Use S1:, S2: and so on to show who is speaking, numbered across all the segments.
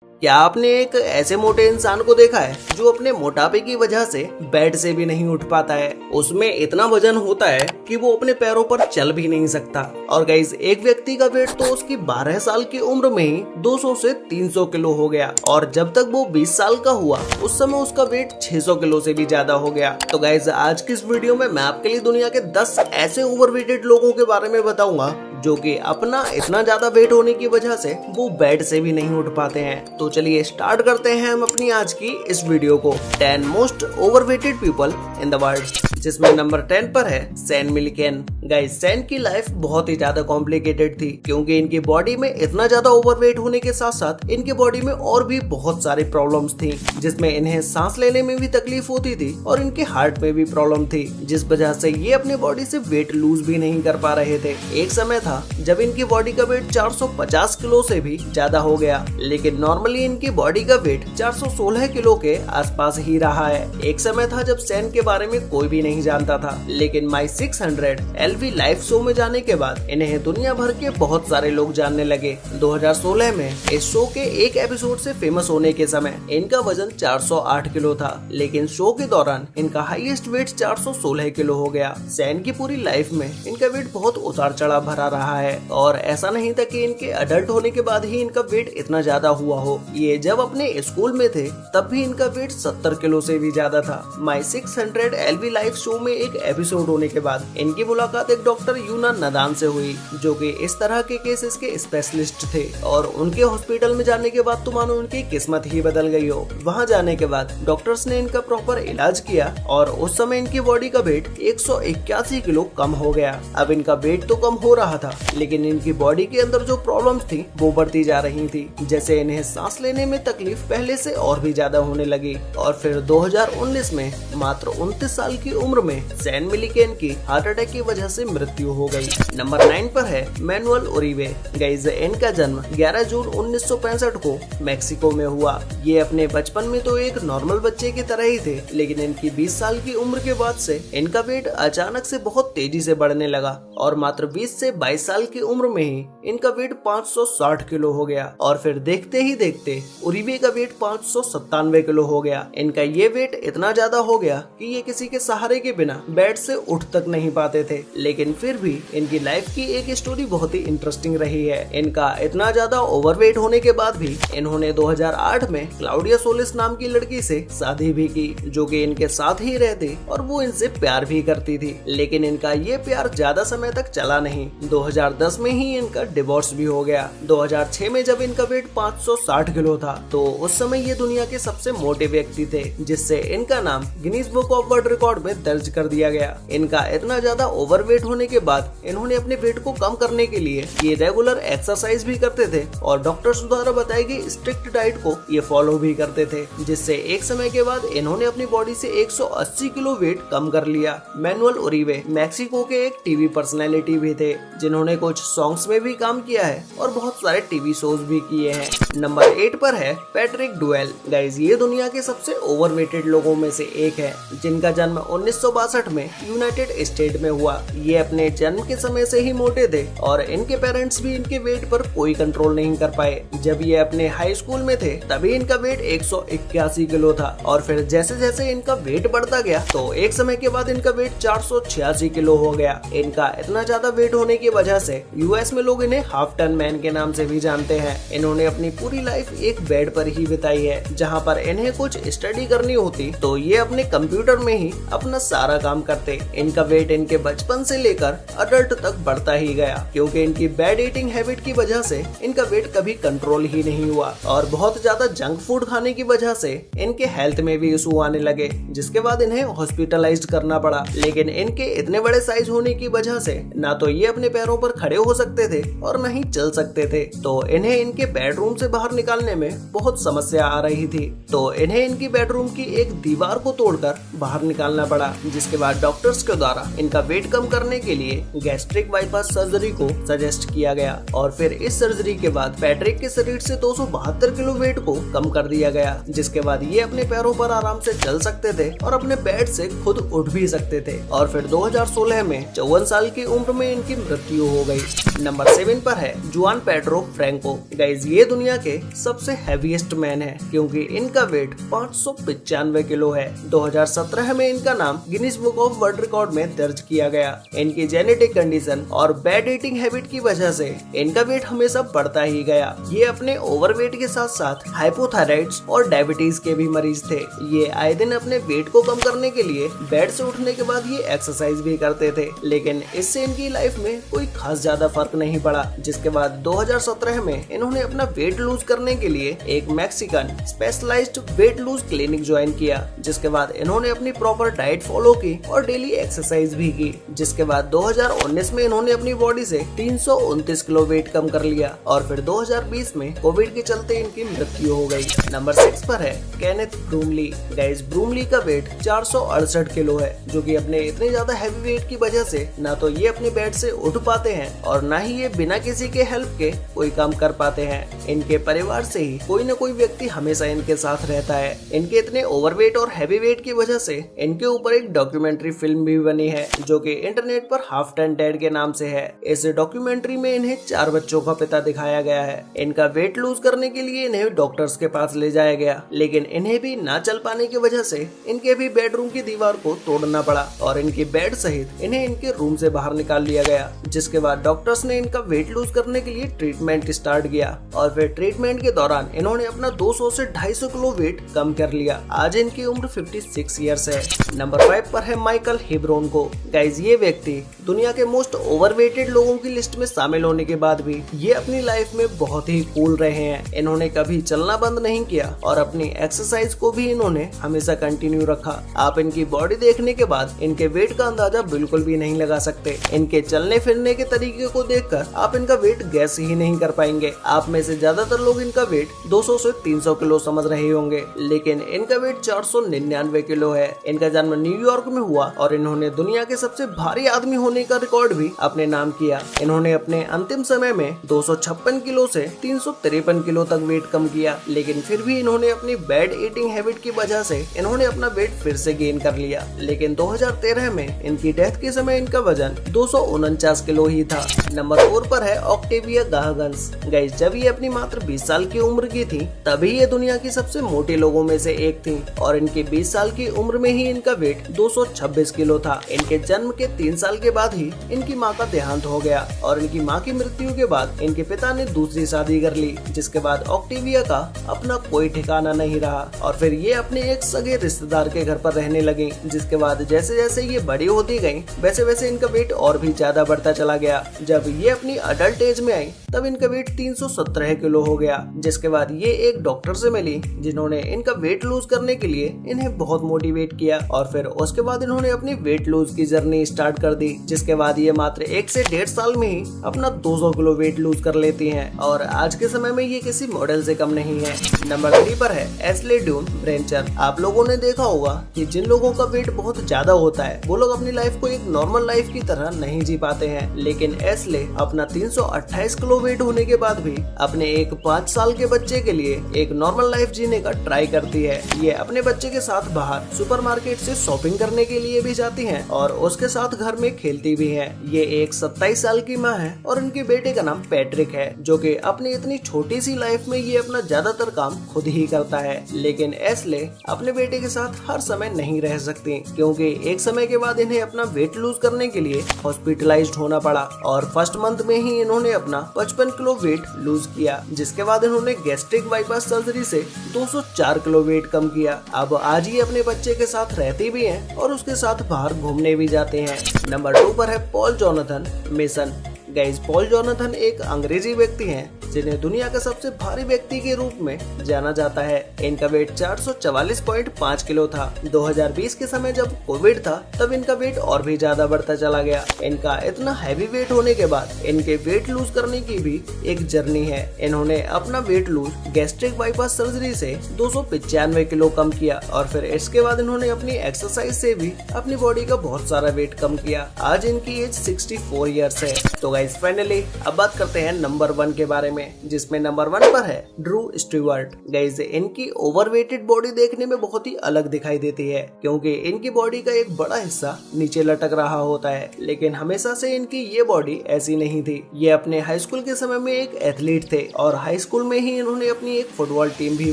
S1: क्या आपने एक ऐसे मोटे इंसान को देखा है जो अपने मोटापे की वजह से बेड से भी नहीं उठ पाता है। उसमें इतना वजन होता है कि वो अपने पैरों पर चल भी नहीं सकता। और गाइस, एक व्यक्ति का वेट तो उसकी 12 साल की उम्र में ही 200 से 300 किलो हो गया और जब तक वो 20 साल का हुआ उस समय उसका वेट 600 किलो से भी ज्यादा हो गया। तो गाइस, आज की इस वीडियो में मैं आपके लिए दुनिया के 10 ऐसे ओवरवेटेड लोगों के बारे में बताऊंगा जो कि अपना इतना ज्यादा वेट होने की वजह से वो बेड से भी नहीं उठ पाते हैं। तो चलिए स्टार्ट करते हैं हम अपनी आज की इस वीडियो को। 10 most overrated people in the world, जिसमें नंबर 10 पर है सैन मिल्किन। गाइस, सैन की लाइफ बहुत ही ज्यादा कॉम्प्लिकेटेड थी क्योंकि इनकी बॉडी में इतना ज्यादा ओवरवेट होने के साथ साथ इनके बॉडी में और भी बहुत सारी प्रॉब्लम्स थी, जिसमें इन्हें सांस लेने में भी तकलीफ होती थी और इनके हार्ट में भी प्रॉब्लम थी, जिस वजह से ये अपने बॉडी से वेट लूज भी नहीं कर पा रहे थे। एक समय था जब इनकी बॉडी का वेट 450 किलो से भी ज्यादा हो गया, लेकिन नॉर्मली इनकी बॉडी का वेट 416 किलो के आसपास ही रहा है। एक समय था जब सैन के बारे में कोई भी नहीं जानता था, लेकिन माई 600 LV लाइव शो में जाने के बाद इन्हें दुनिया भर के बहुत सारे लोग जानने लगे। 2016 में इस शो के एक एपिसोड से फेमस होने के समय इनका वजन 408 किलो था, लेकिन शो के दौरान इनका हाईएस्ट वेट 416 किलो हो गया। सैन की पूरी लाइफ में इनका वेट बहुत उतार चढ़ाव भरा रहा है और ऐसा नहीं था कि इनके अडल्ट होने के बाद ही इनका वेट इतना ज्यादा हुआ हो। ये जब अपने स्कूल में थे तब भी इनका वेट 70 किलो से भी ज्यादा था। माई 600 LV लाइव शो में एक एपिसोड होने के बाद इनकी मुलाकात एक डॉक्टर यूना नदान से हुई, जो कि इस तरह के केसेस के स्पेशलिस्ट थे। और उनके हॉस्पिटल में जाने के बाद तो मानो उनकी किस्मत ही बदल गई हो। वहां जाने के बाद डॉक्टर्स ने इनका प्रॉपर इलाज किया और उस समय इनकी बॉडी का वेट 181 किलो कम हो गया। अब इनका वेट तो कम हो रहा था, लेकिन इनकी बॉडी के अंदर जो प्रॉब्लम्स थी वो बढ़ती जा रही थी, जैसे इन्हें सांस लेने में तकलीफ पहले से और भी ज्यादा होने लगी। और फिर 2019 में मात्र 29 साल की उम्र में सैन मिल्किन की हार्ट अटैक की वजह से मृत्यु हो गई। नंबर 9 पर है मैनुअल ओरिवे। गाइस, इनका जन्म 11 जून 1965 को मैक्सिको में हुआ। ये अपने बचपन में तो एक नॉर्मल बच्चे की तरह ही थे, लेकिन इनकी 20 साल की उम्र के बाद से इनका वेट अचानक से बहुत तेजी से बढ़ने लगा और मात्र 20 से 22 साल की उम्र में ही इनका वेट 560 किलो हो गया। और फिर देखते ही देखते ओरिवे का वेट 597 किलो हो गया। इनका ये वेट इतना ज्यादा हो गया कि ये किसी के सहारे के बिना बेड से उठ तक नहीं पाते थे, लेकिन फिर भी इनकी लाइफ की एक स्टोरी बहुत ही इंटरेस्टिंग रही है। इनका इतना ज्यादा ओवरवेट होने के बाद भी इन्होंने 2008 में क्लाउडिया सोलिस नाम की लड़की से शादी भी की, जो कि इनके साथ ही रहती और वो इनसे प्यार भी करती थी। लेकिन इनका ये प्यार ज्यादा समय तक चला नहीं। 2010 में ही इनका डिवोर्स भी हो गया। 2006 में जब इनका वेट 560 किलो था तो उस समय ये दुनिया के सबसे मोटे व्यक्ति थे, जिससे इनका नाम Guinness book of world record में दर्ज कर दिया गया। इनका इतना ज्यादा ओवरवेट होने के बाद इन्होंने अपने वेट को कम करने के लिए ये रेगुलर एक्सरसाइज भी करते थे और डॉक्टर्स द्वारा बताई गई स्ट्रिक्ट डाइट को ये फॉलो भी करते थे, जिससे एक समय के बाद इन्होंने अपनी बॉडी से 180 किलो वेट कम कर लिया। मैनुअल ओरिवे मैक्सिको के एक टीवी पर्सनैलिटी भी थे, जिन्होंने कुछ सॉन्ग्स में भी काम किया है और बहुत सारे टीवी शोज भी किए हैं। नंबर 8 पर है पैट्रिक डुएल। गाइस, ये दुनिया के सबसे ओवरवेटेड लोगों में से एक है, जिनका जन्म 1962 में यूनाइटेड स्टेट में हुआ। ये अपने जन्म के समय से ही मोटे थे और इनके पेरेंट्स भी इनके वेट पर कोई कंट्रोल नहीं कर पाए। जब ये अपने हाई स्कूल में थे तभी इनका वेट 181 किलो था और फिर जैसे जैसे इनका वेट बढ़ता गया तो एक समय के बाद इनका वेट 486 किलो हो गया। इनका इतना ज्यादा वेट होने की वजह से यूएस में लोग इन्हें हाफ टन मैन के नाम से भी जानते हैं। इन्होंने अपनी पूरी लाइफ एक बेड पर ही बिताई है। जहाँ पर इन्हें कुछ स्टडी करनी होती तो ये अपने कंप्यूटर में ही अपना सारा काम करते। इनका वेट इनके बचपन से लेकर अडल्ट तक बढ़ता ही गया, क्योंकि इनकी बैड ईटिंग हैबिट की वजह से इनका वेट कभी कंट्रोल ही नहीं हुआ और बहुत ज्यादा जंक फूड खाने की वजह से इनके हेल्थ में भी इशू आने लगे, जिसके बाद इन्हें हॉस्पिटलाइज्ड करना पड़ा। लेकिन इनके इतने बड़े साइज होने की वजह से ना तो ये अपने पैरों पर खड़े हो सकते थे और न ही चल सकते थे, तो इन्हें इनके बेडरूम से बाहर निकालने में बहुत समस्या आ रही थी। तो इन्हें इनकी बेडरूम की एक दीवार को तोड़कर बाहर निकालना पड़ा, जिसके बाद डॉक्टर्स के द्वारा इनका वेट कम करने के लिए गैस्ट्रिक बाईपास सर्जरी को सजेस्ट किया गया। और फिर इस सर्जरी के बाद पैट्रिक के शरीर से 272 किलो वेट को कम कर दिया गया, जिसके बाद ये अपने पैरों पर आराम से चल सकते थे और अपने बेड से खुद उठ भी सकते थे। और फिर 2016 में 54 साल की उम्र में इनकी मृत्यु मृत्यु हो गई। नंबर 7 पर है जुआन पेड्रो फ्रैंको। गाइज ये दुनिया के सबसे हैवीएस्ट मैन है क्योंकि इनका वेट 595 किलो है। 2017 में इनका नाम Guinness book of world record में दर्ज किया गया। इनकी जेनेटिक कंडीशन और बैड ईटिंग हैबिट की वजह से इनका वेट हमेशा बढ़ता ही गया। ये अपने ओवरवेट के साथ साथ हाइपोथायराइड्स और डायबिटीज के भी मरीज थे। ये आए दिन अपने वेट को कम करने के लिए बेड से उठने के बाद ये एक्सरसाइज भी करते थे, लेकिन इससे इनकी लाइफ में कोई खास ज्यादा फर्क नहीं पड़ा। जिसके बाद 2017 में इन्होंने अपना वेट लूज करने के लिए एक Mexican specialised weight lose clinic join किया। जिसके बाद इन्होंने अपनी प्रॉपर डाइट फॉलो की और डेली एक्सरसाइज भी की। जिसके बाद 2019 में इन्होंने अपनी बॉडी से 329 किलो वेट कम कर लिया और फिर 2020 में कोविड के चलते इनकी मृत्यु हो गई। नंबर 6 पर है केनेथ ब्रूमली। गाइस ब्रूमली का वेट 468 किलो है, जो कि अपने इतने ज्यादा हैवी वेट की वजह से ना तो ये अपने बेड से उठ पाते हैं और ना ही ये बिना किसी के हेल्प के कोई काम कर पाते हैं। इनके परिवार से ही कोई न कोई व्यक्ति हमेशा इनके साथ रहता है। इनके इतने ओवरवेट और हैवी वेट की वजह से इनके ऊपर एक डॉक्यूमेंट्री फिल्म भी बनी है जो कि इंटरनेट पर हाफ टन डैड के नाम से है। इस डॉक्यूमेंट्री में इन्हें 4 बच्चों का पिता दिखाया गया है। इनका वेट लूज करने के लिए इन्हें डॉक्टर्स के पास ले जाया गया, लेकिन इन्हें भी ना चल पाने की वजह से इनके भी बेडरूम की दीवार को तोड़ना पड़ा और इनकी बेड सहित इन्हें इनके रूम से बाहर निकाल लिया गया। जिसके बाद डॉक्टर्स ने इनका वेट लूज करने के लिए ट्रीटमेंट स्टार्ट किया और फिर ट्रीटमेंट के दौरान इन्होंने अपना 200 से 250 किलो वेट कम कर लिया। आज इनकी उम्र 56 ईयर्स है। नंबर 5 पर है माइकल हिब्रोन को। गाइज ये व्यक्ति दुनिया के मोस्ट ओवरवेटेड लोगों की लिस्ट में शामिल होने के बाद भी ये अपनी लाइफ में बहुत ही कूल रहे हैं। इन्होंने कभी चलना बंद नहीं किया और अपनी एक्सरसाइज को भी इन्होंने हमेशा कंटिन्यू रखा। आप इनकी बॉडी देखने के बाद इनके वेट का अंदाजा बिल्कुल भी नहीं लगा सकते। इनके चलने फिरने के तरीके को देखकर आप इनका वेट गैस ही नहीं कर पाएंगे। आप में से ज्यादातर लोग इनका वेट 200 से 300 किलो समझ रहे होंगे, लेकिन इनका वेट 499 किलो है। इनका जन्म न्यूयॉर्क में हुआ और इन्होंने दुनिया के सबसे भारी आदमी होने का रिकॉर्ड भी अपने नाम किया। इन्होंने अपने अंतिम समय में 256 किलो से 353 किलो तक वेट कम किया, लेकिन फिर भी इन्होंने अपनी बैड ईटिंग हैबिट की वजह से इन्होंने अपना वेट फिर से गेन कर लिया। लेकिन 2013 में इनकी डेथ के समय इनका वजन 249 किलो ही था। नंबर 4 पर है ऑक्टेविया गाहगन्स। गाइस जब ये अपनी मात्र 20 साल की उम्र की थी तभी ये दुनिया की सबसे मोटे लोगों में से एक थी और इनके 20 साल की उम्र में ही इनका वेट 226 किलो था। इनके जन्म के 3 साल के बाद ही इनकी मां का देहांत हो गया और इनकी मां की मृत्यु के बाद इनके पिता ने दूसरी शादी कर ली। जिसके बाद ऑक्टेविया का अपना कोई ठिकाना नहीं रहा और फिर ये अपने एक सगे रिश्तेदार के घर पर रहने लगी। जिसके बाद जैसे जैसे ये बड़ी होती गई वैसे वैसे इनका वेट और भी ज्यादा बढ़ता चला गया। जब ये अपनी अडल्ट एज में आई तब इनका वेट 317 किलो हो गया। जिसके बाद ये एक डॉक्टर से मिली जिन्होंने इनका वेट लूज करने के लिए इन्हें बहुत मोटिवेट किया और फिर उसके बाद इन्होंने अपनी वेट लूज की जर्नी स्टार्ट कर दी। जिसके बाद ये मात्र 1 से 1.5 साल में ही अपना 200 किलो वेट लूज कर लेती हैं और आज के समय में ये किसी मॉडल से कम नहीं है। नंबर 3 पर है एशले ड्यून ब्रेंचर। आप लोगों ने देखा होगा कि जिन लोगों का वेट बहुत ज्यादा होता है वो लोग अपनी लाइफ को एक नॉर्मल लाइफ की तरह नहीं जी पाते हैं, लेकिन एशले अपना 328 किलो वेट होने के बाद भी अपने एक 5 साल के बच्चे के लिए एक नॉर्मल लाइफ जीने का ट्राई करती है। ये अपने बच्चे के साथ बाहर सुपरमार्केट से शॉपिंग करने के लिए भी जाती हैं और उसके साथ घर में खेलती भी हैं। ये एक 27 साल की माँ है और उनके बेटे का नाम पैट्रिक है, जो कि अपनी इतनी छोटी सी लाइफ में ये अपना ज्यादातर काम खुद ही करता है। लेकिन एशले अपने बेटे के साथ हर समय नहीं रह सकती क्योंकि एक समय के बाद इन्हें अपना वेट लूज करने के लिए हॉस्पिटलाइज्ड होना पड़ा और फर्स्ट मंथ में ही इन्होंने अपना 55 किलो वेट लूज किया। जिसके बाद इन्होंने गैस्ट्रिक बाईपास सर्जरी से 204 किलो वेट कम किया। अब आज ही अपने बच्चे के साथ रहती भी हैं और उसके साथ बाहर घूमने भी जाते हैं। नंबर 2 पर है Paul Jonathan mason. Guys Paul Jonathan एक अंग्रेजी व्यक्ति हैं जिन्हें दुनिया का सबसे भारी व्यक्ति के रूप में जाना जाता है। इनका वेट 444.5 किलो था। 2020 के समय जब कोविड था तब इनका वेट और भी ज्यादा बढ़ता चला गया। इनका इतना हैवी वेट होने के बाद इनके वेट लूज करने की भी एक जर्नी है। इन्होंने अपना weight lose gastric bypass surgery से 295 किलो कम किया और फिर इसके बाद इन्होंने अपनी एक्सरसाइज से भी अपनी बॉडी का बहुत सारा वेट कम किया। आज इनकी एज 64 ईयर्स है। तो गाइस फाइनली अब बात करते हैं नंबर 1 के बारे में। में, जिसमें नंबर 1 पर है ड्रू स्टीवर्ट। गाइस इनकी ओवरवेटेड बॉडी देखने में बहुत ही अलग दिखाई देती है, क्योंकि इनकी बॉडी का एक बड़ा हिस्सा नीचे लटक रहा होता है, लेकिन हमेशा से इनकी ये बॉडी ऐसी नहीं थी। ये अपने हाई स्कूल के समय में एक एथलीट थे और हाई स्कूल में ही इन्होंने अपनी एक फुटबॉल टीम भी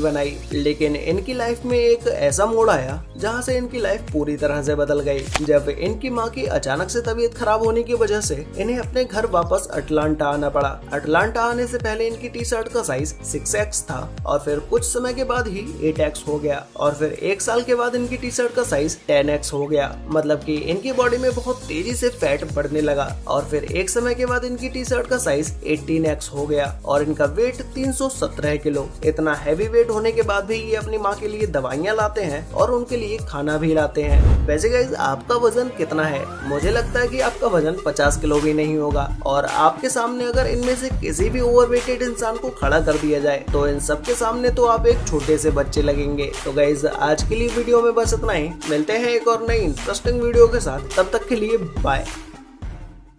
S1: बनाई। लेकिन इनकी लाइफ में एक ऐसा मोड़ आया जहाँ से इनकी लाइफ पूरी तरह से बदल गई, जब इनकी माँ की अचानक से तबीयत खराब होने की वजह से इन्हें अपने घर वापस अटलांटा आना पड़ा। अटलांटा आने से पहले इनकी टी शर्ट का साइज 6X था और फिर कुछ समय के बाद ही 8X हो गया और फिर 1 साल के बाद इनकी टी शर्ट का साइज 10X हो गया। मतलब कि इनकी बॉडी में बहुत तेजी से फैट बढ़ने लगा और फिर एक समय के बाद इनकी टी शर्ट का साइज 18X हो गया और इनका वेट 317 किलो। इतना हैवी वेट होने के बाद भी ये अपनी माँ के लिए दवाइयाँ लाते हैं और उनके लिए खाना भी लाते हैं। वैसे गाइस आपका वजन कितना है? मुझे लगता है कि आपका वजन 50 किलो भी नहीं होगा और आपके सामने अगर इनमें से किसी भी ओवरवेटेड इंसान को खड़ा कर दिया जाए तो इन सबके सामने तो आप एक छोटे से बच्चे लगेंगे। तो गाइस आज के लिए वीडियो में बस इतना ही। मिलते हैं एक और नई इंटरेस्टिंग वीडियो के साथ, तब तक के लिए बाय।